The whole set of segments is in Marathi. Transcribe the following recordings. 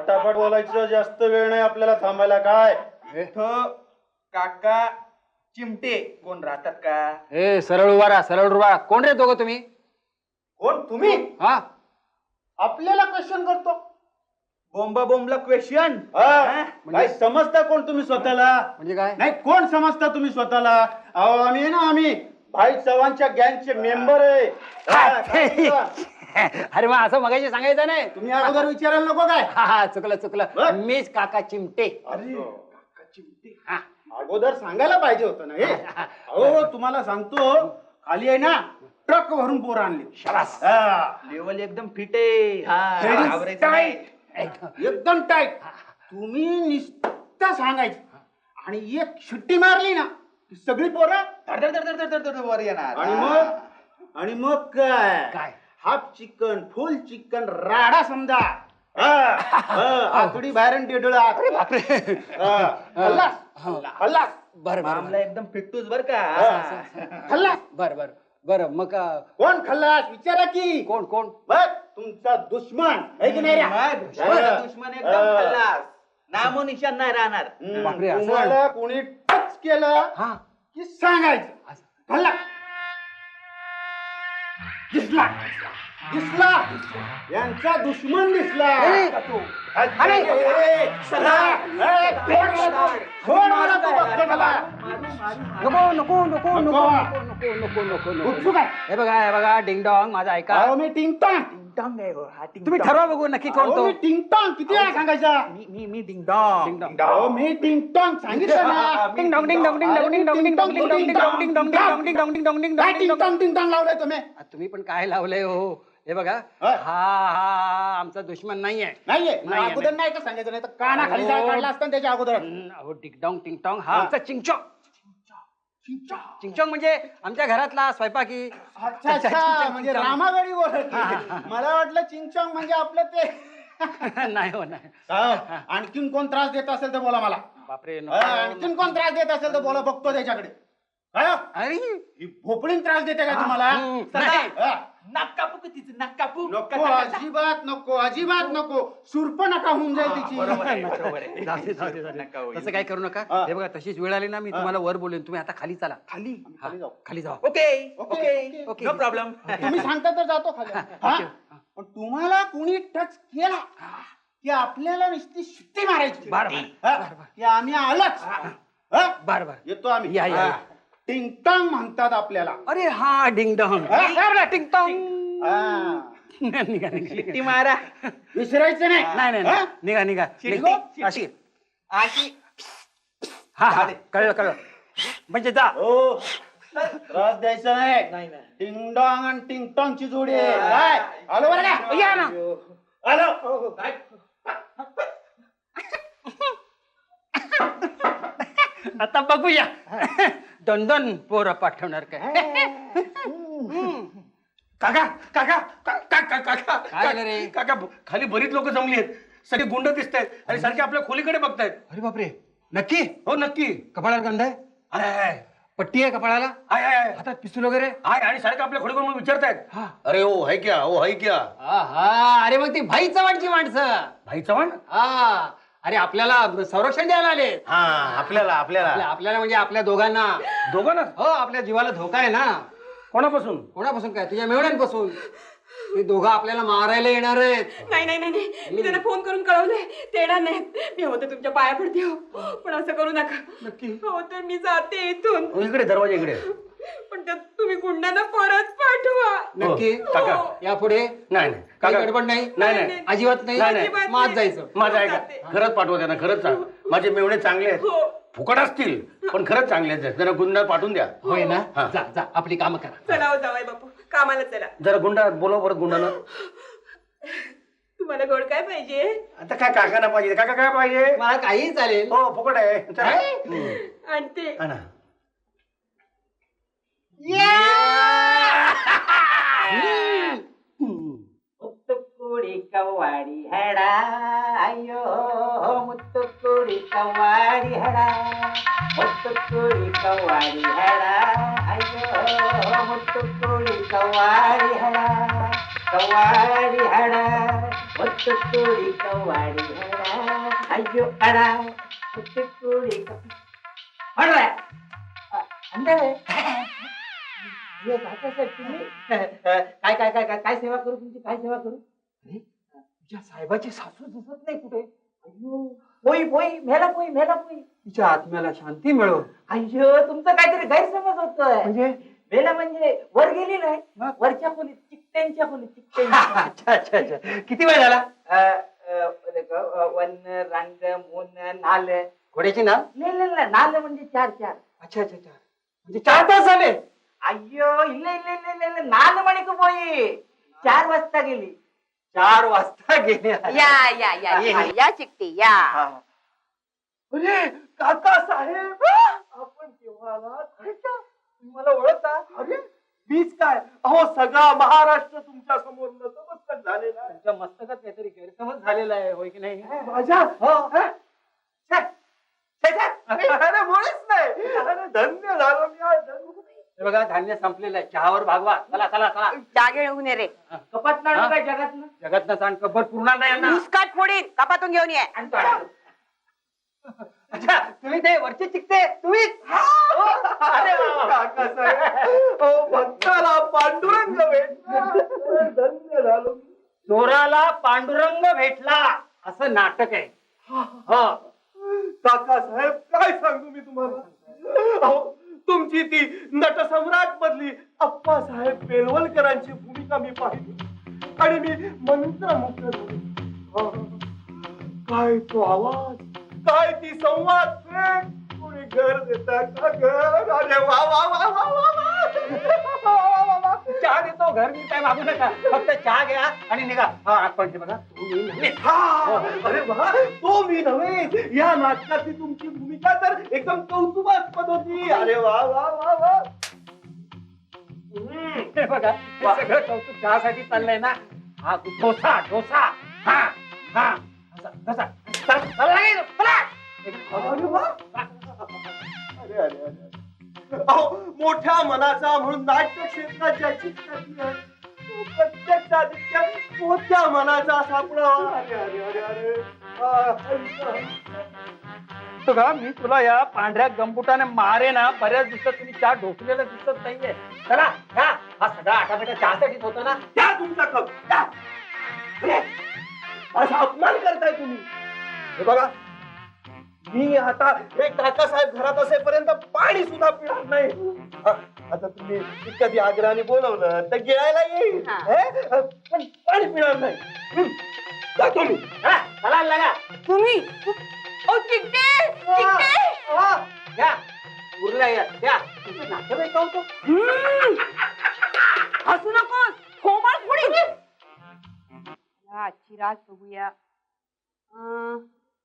पटापट बोलायचं, जास्त वेळ नाही आपल्याला थांबायला. काय काका चिमटे कोण राहतात का? ए सरळ उभा राहा, सरळ उभा राहा. कोण रे दोघं तुम्ही? कोण तुम्ही? हा आपल्याला क्वेश्चन करतो? बोंबला क्वेश्चन. काय समजता कोण तुम्ही स्वतःला? म्हणजे काय? नाही, कोण समजता तुम्ही स्वतःला? अहो आम्ही ना, आम्ही भाई चव्हाणच्या गँगचे मेंबर आहे. काय तुमचं? अरे मग असं मगाशी सांगायचं नाही. तुम्ही अगोदर विचारायला नको काय? हा चुकलं. मीच काका चिमटे. अरे चिमटे, अगोदर सांगायला पाहिजे होतं ना हे. अहो तुम्हाला सांगतो, खाली आहे ना ट्रक भरून पोरं आणली. शाबास. लेवल एकदम फिट आहे. एकदम टाईट. तुम्ही नुसतं सांगायचं आणि एक शिट्टी मारली ना की सगळी पोरं वर येणार. आणि मग काय? हाफ चिकन, फुल चिकन, राडा समजा. आतडी बाहेर टेडळा. हल्लास. बरं आमला एकदम फिटतोच बर का. हल्लास. बरं मग कोण खल्लास विचारा की. कोण बघ तुमचा दुश्मन आहे की नाही रे? दुश्मन एकदम खल्लास. नामो निशान नाही राहणार. बापरे, असं? तुम्हाला कोणी टच केलं हा की सांगायचं खल्ला. दिसला यांचा दुश्मन दिसला. नको. हे बघा डिंगडॉंग माझा ऐका. मी टिंगटॉंग. तुम्ही ठरवा बघू नक्की कोण तो. मी टिंगटॉंग किती वेळा सांगायचा? मी डिंगडॉंग. मी टिंगटॉंग सांगितलं ना. टिंगटॉंग लावलंय तुम्ही. तुम्ही पण काय लावलंय हो? हे बघा हा आमचा दुश्मन नाहीये. अगोदर नाही का सांगायचं? नाही तर काना खाली काढला असता त्याच्या अगोदर. अहो टिंगटॉंग टिंगटॉंग हा आमचा चिंचॉंग. चिंचॉंग म्हणजे आमच्या घरातला स्वयंपाकी. अच्छा म्हणजे रामागडी बोलत. मला वाटलं चिंचॉंग म्हणजे आपलं ते. नाही हो नाही. आणखीन कोण त्रास देत असेल तर बोला मला. बापरे. आणखीन कोण त्रास देत असेल तर बोला, बघतो त्याच्याकडे. अरे ही भोपळीन त्रास देते का तुम्हाला? नाक कापू का तिचं? नाक कापू नको, अजिबात नको. सुरप नका होऊन जाईल तिची. तसं काय करू नका. हे बघा तशीच वेळ आली ना मी तुम्हाला वर बोलेन. तुम्ही आता खाली चला. खाली जाऊ. Okay no problem. तुम्ही सांगता तर जातो खाली. पण तुम्हाला कुणी टच केला की आपल्याला नुसती शिट्टी मारायची. की आम्ही आलोच. बरं येतो आम्ही. या. टिंगटॉंग म्हणतात आपल्याला. अरे हा डिंगडॉंग. टिंगटॉंग. शिट्टी मारा. विसरायचं नाही. निघा. अशी हा कळलं. म्हणजे जा. हो त्रास द्यायचा नाही. टिंगडॉंग आणि टिंगटॉंगची जोडी आहे. काय आलो बरं का? या ना. आलो. आता बघूया 2 पोरं पाठवणार काय. काका काय रे? काका खाली बरीच लोक जमली आहेत. सगळे गुंड दिसत आहेत आणि सारखे आपल्या खोलीकडे बघतायत. अरे बापरे. नक्की? हो नक्की. कपाळाला गंध आहे? आहे पट्टी आहे कपाळाला? हातात पिस्तूल वगैरे आहे आणि सारखे आपल्या खोलीकडे विचारतायत. अरे ओ है क्या? अरे मग ती भाई चव्हाणची माणसं. भाई चव्हाण. अरे आपल्याला संरक्षण द्यायला आले. आपल्याला म्हणजे आपल्या दोघांना. हो आपल्या जीवाला धोका आहे ना. कोणापासून काय? तुझ्या मेवड्यांपासून. ते दोघं आपल्याला मारायला येणार आहेत. नाही मी त्यांना फोन करून कळवलंय. ते येणार नाहीत. मी होते तुमच्या पाया पडते हो, पण असं करू नका. नक्की हो तर मी जाते इथून. इकडे दरवाजा इकडे. पण त्यात तुम्ही गुंडांना परत पाठवा. नक्की? काका यापुढे नाही काही गडबड नाही. अजिबात नाही. माझ जायचं. माझं ऐका, खरंच पाठवा त्यांना. खरंच सांग, माझे मेवणे चांगले आहेत. फुकट असतील पण खरंच चांगले आहेत. त्यांना गुंडा पाठवून द्या. होय ना. जा आपली कामं करा. चला हो जावाई बापू, कामाला चला. जरा गुंडा बोलव परत गुंडाला. तुम्हाला गोड काय पाहिजे? आता काय काकांना पाहिजे? काका काय पाहिजे? मला काही चालेल. हो फुकट आहे. आणते. मुत्तुकुडी कव्वाडी हेडा अय्यो मुत्तुकुडी कव्वाडी हेडा. मुत्तुकुडी कव्वाडी हेडा अय्यो मुत्तुकुडी कव्वाडी हेडा. कव्वाडी हेडा मुत्तुकुडी कव्वाडी हेडा. अय्यो अडा कुठे कोळी अडा अंदर तुम्ही काय काय काय काय काय सेवा करू तुमची काय सेवा करू तुझ्या साहेबाची सासू दिसत नाही कुठे. अय्यो पोई पोई मेला पोई मेला पोई तिच्या आत्म्याला शांती मिळव. अय्यो तुमचं काहीतरी गैरसमज होतोय म्हणजे मेला म्हणजे वर गेली नाही वरच्या खोलीत चिकट्यांच्या खोलीत चिकट्यांच्या अच्छा अच्छा अच्छा. किती वेळ झाला? वन रंग मोन नाल घोड्याची नाव? नाल म्हणजे चार चार अच्छा अच्छा अच्छा. म्हणजे 4 तास झाले. अय्यो इल्ल नाल म्हणिक पोई 4 वाजता गेली. 4 वाजता गेले. या या या या या चिकटी या. अरे काका साहेब आपण केव्हा आलात? मला ओळखता? अरे मीच काय अहो सगळा महाराष्ट्र तुमच्या समोर नतमस्तक झालेला आहे. तुमच्या मस्तकात काहीतरी गैरसमज झालेला आहे होय की नाही? माझ्या अरे मुळीच नाही. अरे धन्य झालो मी आज धन्य. हे बघा धान्य संपलेलं आहे. चहावर भागवा. चला चला चला. चहा घेऊन ये रे. कपात नाणं काय जगातनं जगातनं सांग कबर पूर्ण नाही ना. मुस्काट फोडीन कपातून घेऊन ये. अच्छा तुम्ही ते वरचे चिकते तुम्हीच? अरे काका साहेब ओ भक्ताला पांडुरंग भेटला. धन्य झालो. चोराला पांडुरंग भेटला असं नाटक आहे. हा काका साहेब काय सांगू मी तुम्हाला. अहो तुमची ती नटसम्राट मधली अप्पासाहेब बेलवलकरांची भूमिका मी पाहिली आणि मी मंत्रमुग्ध झालो. काय तो आवाज काय ती संवाद कोणी घर देता का घर. अरे वा वा वा वा वा. चहा देतो घर मी काय मागू नका. फक्त चहा घ्या आणि निघा. हा आपण बघा अरे वा तो मी नव्हे. या नाटकातली तुमची भूमिका तर एकदम कौतुकास्पद होती. अरे वा वा वा वा. हे बघा हे सगळं कौतुक चहासाठी चाललंय ना. हा डोसा डोसा. हा हा कसा अरे वा. अरे अरे अरे अहो मोठ्या मनाचा म्हणून नाट्य क्षेत्रात ज्याची ख्याती आहे तो प्रत्यक्षात इतक्या मोठ्या मनाचा सापडावा. अरे अरे अरे अरे बघा मी तुला या पांढऱ्या गंबुटाने मारे ना. बऱ्याच दिवसात तुम्ही चहा ढोकलेला दिसत नाहीये. चला घ्या. हा सगळा आटापिटा चहासाठीच होता ना. त्या तुमचा कप द्या. अरे, असा अपमान करताय तुम्ही. हे बघा मी आता हे काका साहेब घरात असेपर्यंत पाणी सुद्धा पिणार नाही. आता तुम्ही कधी आग्रहाने बोलवलं तर गिळायला येईल. हा. पण पाणी पिणार नाही. जातो मी. चला लागा. तुम्ही ओ चिकटे चिकटे. घ्या उरला या द्या. तुमचं नातेवाईक का होतो? हसू नकोस. खोमात फोडीन. आजची रात बघूया.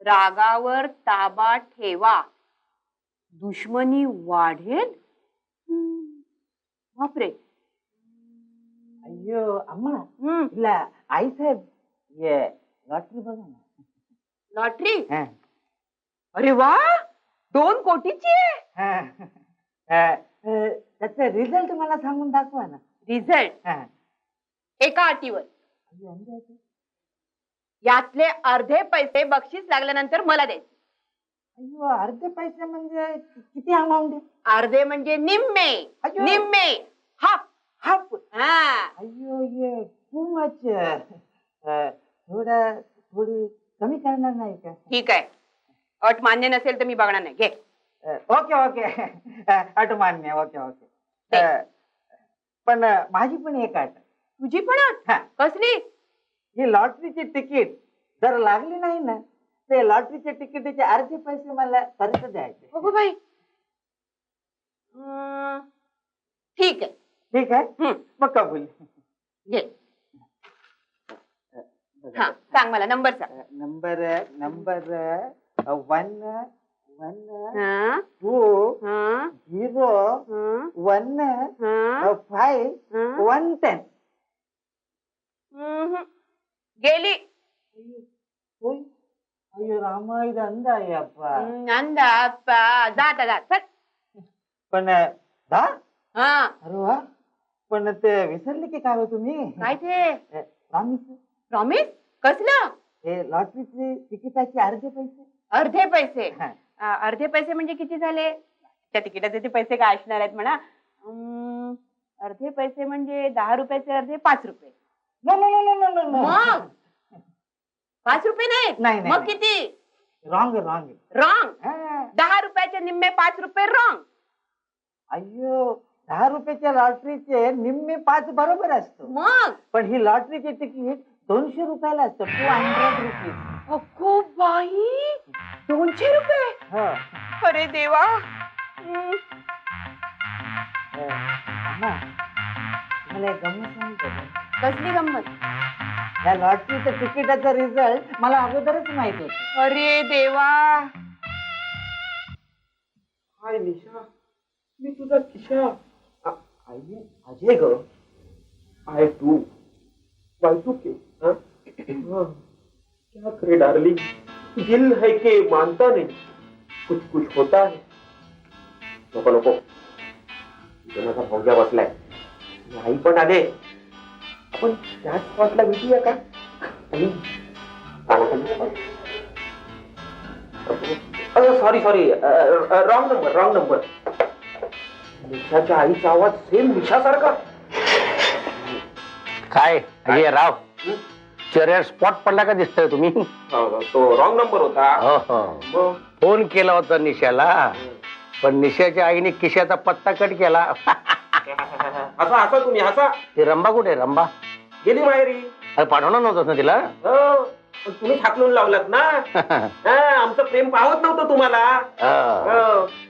रागावर ताबा ठेवा दुश्मनी वाढेल. बापरे. अय्यो अम्मा आई साहेब ये लॉटरी बघा ना. लॉटरी. अरे वा 2 कोटीची आहे. त्याचा रिझल्ट मला सांगून दाखवा ना. रिझल्ट एका अटीवर. यातले अर्धे पैसे बक्षीस लागल्यानंतर मला द्यायचे. अय्यो अर्धे पैसे म्हणजे किती अमाऊंट आहे. अर्धे म्हणजे निम्मे. अय्यो. निम्मे हाफ. हाफ. हा अय्यो ये टू मच. थोडी कमी करणार नाही का. ठीक आहे. अट मान्य नसेल तर मी बघणार नाही. घे. ओके ओके अट मान्य. Okay okay. पण माझी पण एक अट. तुझी पण अट. हा. कसली. ही लॉटरीची तिकीट जर लागली नाही ना ते लॉटरीच्या तिकीटचे अर्धे पैसे मला परत द्यायचे. बघू बाई. ठीक आहे. ठीक आहे मग कबूल. घे. हा सांग मला नंबर सांग. नंबर नंबर 1 1 हा 2 हा 0 हा 1 हा 5 1 10. गेली. होय. अय्यो रामा ಇದು ಅಂದಯ್ಯಪ್ಪ. अंदा जाता जात. पण दा हा अरे वा. पण ते विसरले की काय हो तुम्ही. काय ते प्रॉमिस. प्रॉमिस कसलं. हे लॉटरीचे तिकिटाचे अर्धे पैसे. अर्धे पैसे हा. अर्धे पैसे म्हणजे किती झाले? त्या तिकिटाचे ते पैसे काय असणार आहेत म्हणा. अर्धे पैसे म्हणजे 10 रुपयाचे अर्धे 5 रुपये. No no no no no no. मग 5 रुपये नाही, नाहीत नाही. मग किती? रॉंग. रॉंग. 10 रुपयाचे निम्मे 5 रुपये रॉंग. अय्यो 10 रुपयाच्या लॉटरीचे निम्मे 5 बरोबर असतो. मग पण ही लॉटरीचे तिकीट 200 रुपयाला असतं. 200 रुपीज. अगो बाई 200 रुपये. हो. अरे देवा. अम्मा, मला एक गंमत सांगतो का? कसली गंमत? या लॉटरीच्या तिकिटाचा रिझल्ट मला अगोदरच माहित होत. अरे देवा. हाय निशा, मी तुझा किशा. आई अजय ग. आय टू बाय टू के. क्या करे डार्लिंग, दिल है के मानता नहीं, कुछ कुछ होता है. नको नको, इथे माझा भोग्या बसलाय. आई पण आले. आपण त्याच स्पॉटला भेटूया का? आणि सॉरी रॉंग नंबर. निशाच्या आईचा आवाज सेम निशासारखा. काय अजय राव, चेहऱ्यावर स्पॉट पडला का दिसतोय तुम्ही? तो रॉंग नंबर होता. हो हो, मग फोन केला होता निशाला, पण निशाच्या आईने किशाचा पत्ता कट केला. हसा तुम्ही हसा. ती रंबा कुठे आहे? रंबा गेली माहेरी. अरे पाठवणार नव्हतं ना तिला? हो, पण तुम्ही थाकलून लावलात ना. आमचं प्रेम पाहत नव्हतं तुम्हाला. हा. हो.